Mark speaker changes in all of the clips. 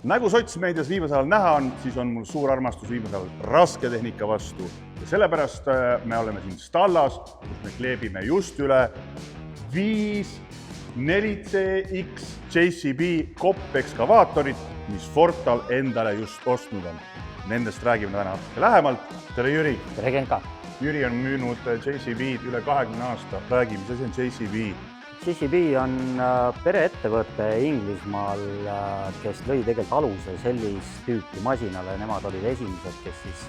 Speaker 1: Nagu sotsmeedias viimasel ajal näha on, siis on mul suur armastus viimasel ajal rasketehnika vastu. Ja sellepärast me oleme siin stallas, kus me kleebime just üle 5 4CX JCB kopp-ekskavaatorit, mis Fortal endale just ostnud on. Nendest räägime täna lähemalt. Tere Jüri!
Speaker 2: Tere Genka!
Speaker 1: Jüri on müünud JCB üle 20 aasta. Räägi, mis asi on JCB?
Speaker 2: JCB on pereettevõte Inglismaal, kes lõi tegelikult aluse sellist tüüpi masinale. Nemad olid esimesed, kes siis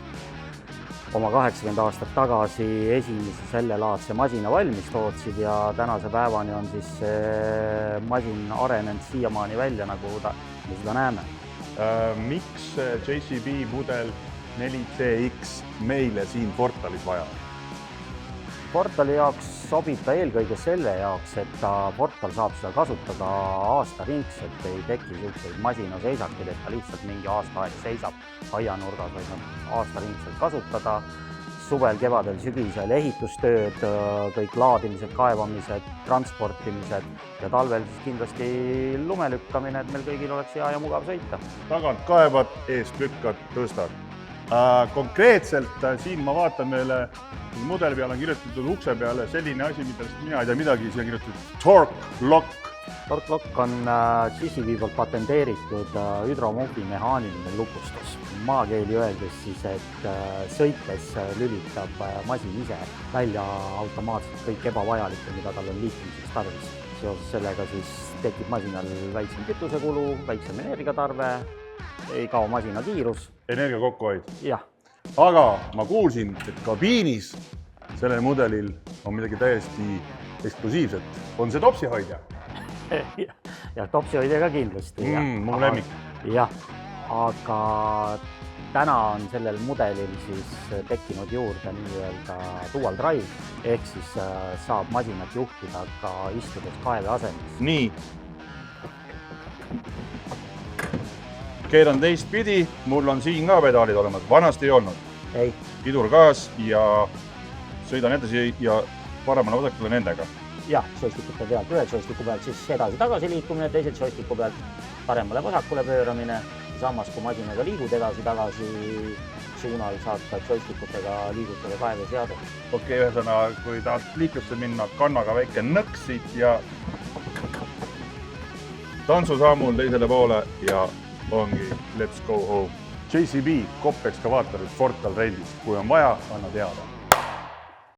Speaker 2: oma 80 aastat tagasi esimese sellelaadse masina valmis tootsid ja tänase päevani on siis see masin arenenud siiamaani välja, nagu me seda näeme.
Speaker 1: Miks JCB mudel 4CX meile siin Fortalis vaja?
Speaker 2: Fortali jaoks sobib ta eelkõige selle jaoks, et Fortal saab seda kasutada aastaringselt, ei teki selliseid masinaseisakeid, et ta lihtsalt mingi aasta aeg seisab aianurgas, vaid on aastaringselt kasutada. Suvel, kevadel, sügisel ehitustööd, kõik laadimised, kaevamised, transportimised ja talvel siis kindlasti lumelükkamine, et meil kõigil oleks hea ja mugav sõita.
Speaker 1: Tagant kaevad, eest lükkad, tõstad. Konkreetselt siin ma vaatan meile mudeli peale on kirjutatud ukse peale selline asi, millest mina ei tea midagi, siia kirjutatud Torque Lock.
Speaker 2: Torque Lock on JCB poolt patenteeritud hüdromuhvi mehaaniline lukustus. Maakeeli öeldes siis, et sõites lülitab masin ise välja automaatselt kõik ebavajalikud, mida tal on liikumiseks tarvis. Seoses sellega siis tekib masinal väiksem kütusekulu, väiksem energiatarve, ei kao masina kiirus.
Speaker 1: Energia kokkuhoid.
Speaker 2: Jah.
Speaker 1: Aga ma kuulsin, et kabiinis sellel mudelil on midagi täiesti eksklusiivset. On see topsihoidja?
Speaker 2: Ja topsihoidja ka kindlasti.
Speaker 1: Mu lemmik.
Speaker 2: Jah, aga täna on sellel mudelil siis tekkinud juurde nii-öelda dual drive, ehk siis saab masinat juhtida ka istudes kaeve asemis.
Speaker 1: Nii. Keeran teistpidi, mul on siin ka pedaalid olemas, vanasti ei olnud.
Speaker 2: Ei.
Speaker 1: Pidur gaas ja sõidan edasi ja paremale vasakule nendega.
Speaker 2: Jah, joysticute pealt, ühe joysticku pealt siis edasi-tagasi liikumine, teise joysticku pealt paremale vasakule pööramine. Samas, kui masinaga liigud edasi-tagasi suunal, saad ka joysticutega liigutada kaeve seade.
Speaker 1: Okei, ühesõna, kui tahad liiklusse minna, kannaga väike nõksid ja tantsusammul teisele poole ja ongi let's go home. JCB kopp-ekskavaatorid Fortal Rallis. Kui on vaja, anna teada.